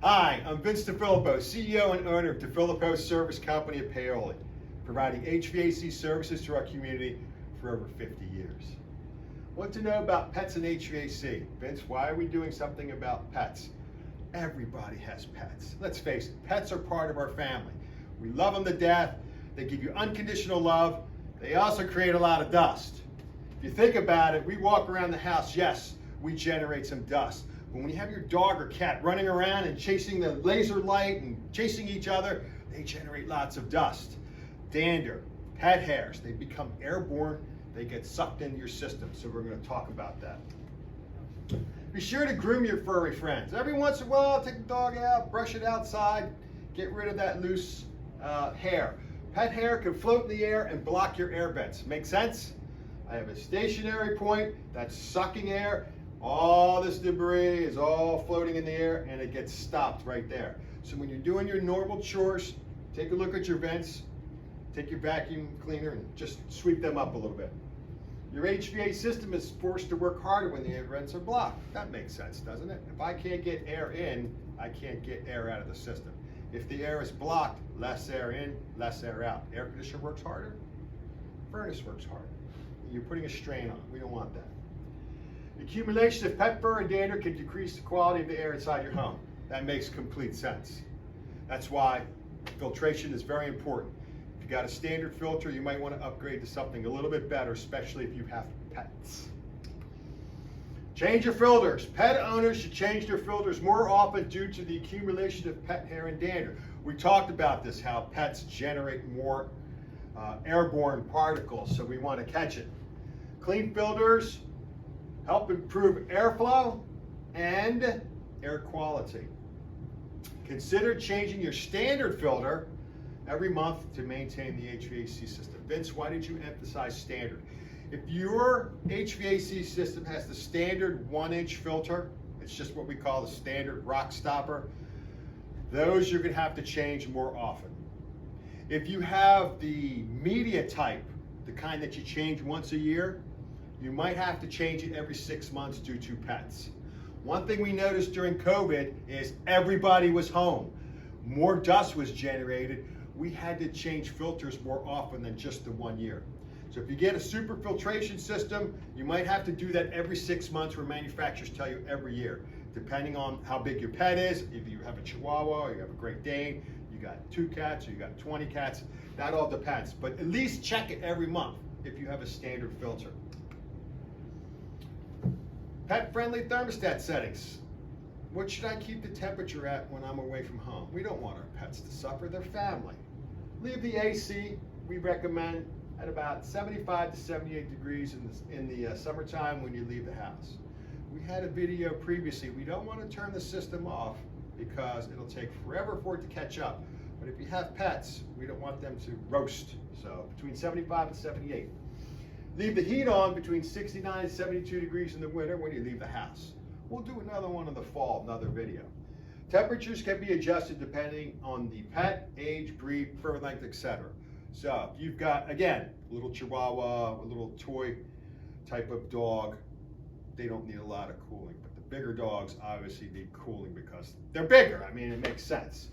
Hi, I'm Vince DiFilippo, CEO and owner of DiFilippo Service Company of Paoli, providing HVAC services to our community for over 50 years. What to know about pets and HVAC? Vince, why are we doing something about pets? Everybody has pets. Let's face it, pets are part of our family. We love them to death. They give you unconditional love. They also create a lot of dust. If you think about it, we walk around the house, yes, we generate some dust. But when you have your dog or cat running around and chasing the laser light and chasing each other, they generate lots of dust. Dander, pet hairs, they become airborne, they get sucked into your system. So we're going to talk about that. Be sure to groom your furry friends. Every once in a while, take the dog out, brush it outside, get rid of that loose hair. Pet hair can float in the air and block your air vents. Make sense? I have a stationary point that's sucking air. All this debris is all floating in the air and it gets stopped right there. So when you're doing your normal chores, take a look at your vents, take your vacuum cleaner and just sweep them up a little bit. Your HVAC system is forced to work harder when the air vents are blocked. That makes sense, doesn't it? If I can't get air in, I can't get air out of the system. If the air is blocked, less air in, less air out. Air conditioner works harder, furnace works harder. You're putting a strain on it. We don't want that. The accumulation of pet fur and dander can decrease the quality of the air inside your home. That makes complete sense. That's why filtration is very important. If you got a standard filter, you might want to upgrade to something a little bit better, especially if you have pets. Change your filters. Pet owners should change their filters more often due to the accumulation of pet hair and dander. We talked about this, how pets generate more airborne particles, so we want to catch it. Clean filters help improve airflow and air quality. Consider changing your standard filter every month to maintain the HVAC system. Vince, why did you emphasize standard? If your HVAC system has the standard 1-inch filter, it's just what we call the standard rock stopper, those you're going to have to change more often. If you have the media type, the kind that you change once a year, you might have to change it every 6 months due to pets. One thing we noticed during COVID is everybody was home. More dust was generated. We had to change filters more often than just the 1 year. So if you get a super filtration system, you might have to do that every 6 months, where manufacturers tell you every year, depending on how big your pet is. If you have a Chihuahua or you have a Great Dane, you got 2 cats or you got 20 cats, that all depends. But at least check it every month if you have a standard filter. Pet-friendly thermostat settings. What should I keep the temperature at when I'm away from home? We don't want our pets to suffer, they're family. Leave the AC, we recommend, at about 75 to 78 degrees in the summertime when you leave the house. We had a video previously, we don't want to turn the system off because it'll take forever for it to catch up. But if you have pets, we don't want them to roast. So between 75 and 78. Leave the heat on between 69 and 72 degrees in the winter when you leave the house. We'll do another one in the fall, another video. Temperatures can be adjusted depending on the pet, age, breed, fur length, etc. So if you've got, again, a little Chihuahua, a little toy type of dog, they don't need a lot of cooling. But the bigger dogs obviously need cooling because they're bigger. I mean, it makes sense.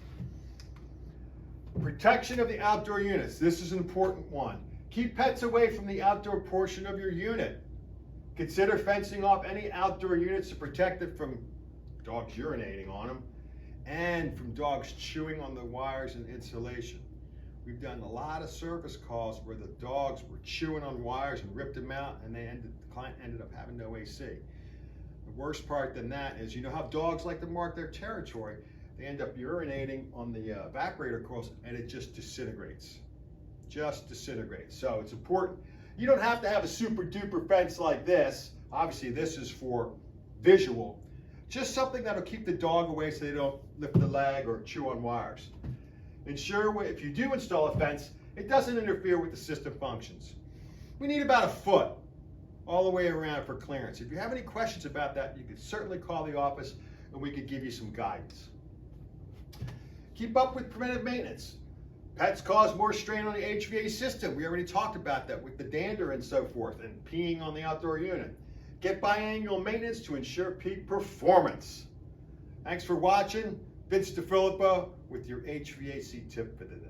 Protection of the outdoor units. This is an important one. Keep pets away from the outdoor portion of your unit. Consider fencing off any outdoor units to protect it from dogs urinating on them and from dogs chewing on the wires and insulation. We've done a lot of service calls where the dogs were chewing on wires and ripped them out, and the client ended up having no AC. The worst part than that is, you know how dogs like to mark their territory? They end up urinating on the evaporator coils and it just disintegrates. Just disintegrates. So it's important. You don't have to have a super duper fence like this. Obviously this is for visual. Just something that'll keep the dog away so they don't lift the leg or chew on wires. Ensure if you do install a fence, it doesn't interfere with the system functions. We need about 1 foot all the way around for clearance. If you have any questions about that, you can certainly call the office and we could give you some guidance. Keep up with preventive maintenance. Pets cause more strain on the HVAC system. We already talked about that with the dander and so forth, and peeing on the outdoor unit. Get biannual maintenance to ensure peak performance. Thanks for watching. Vince DiFilippo with your HVAC tip for the day.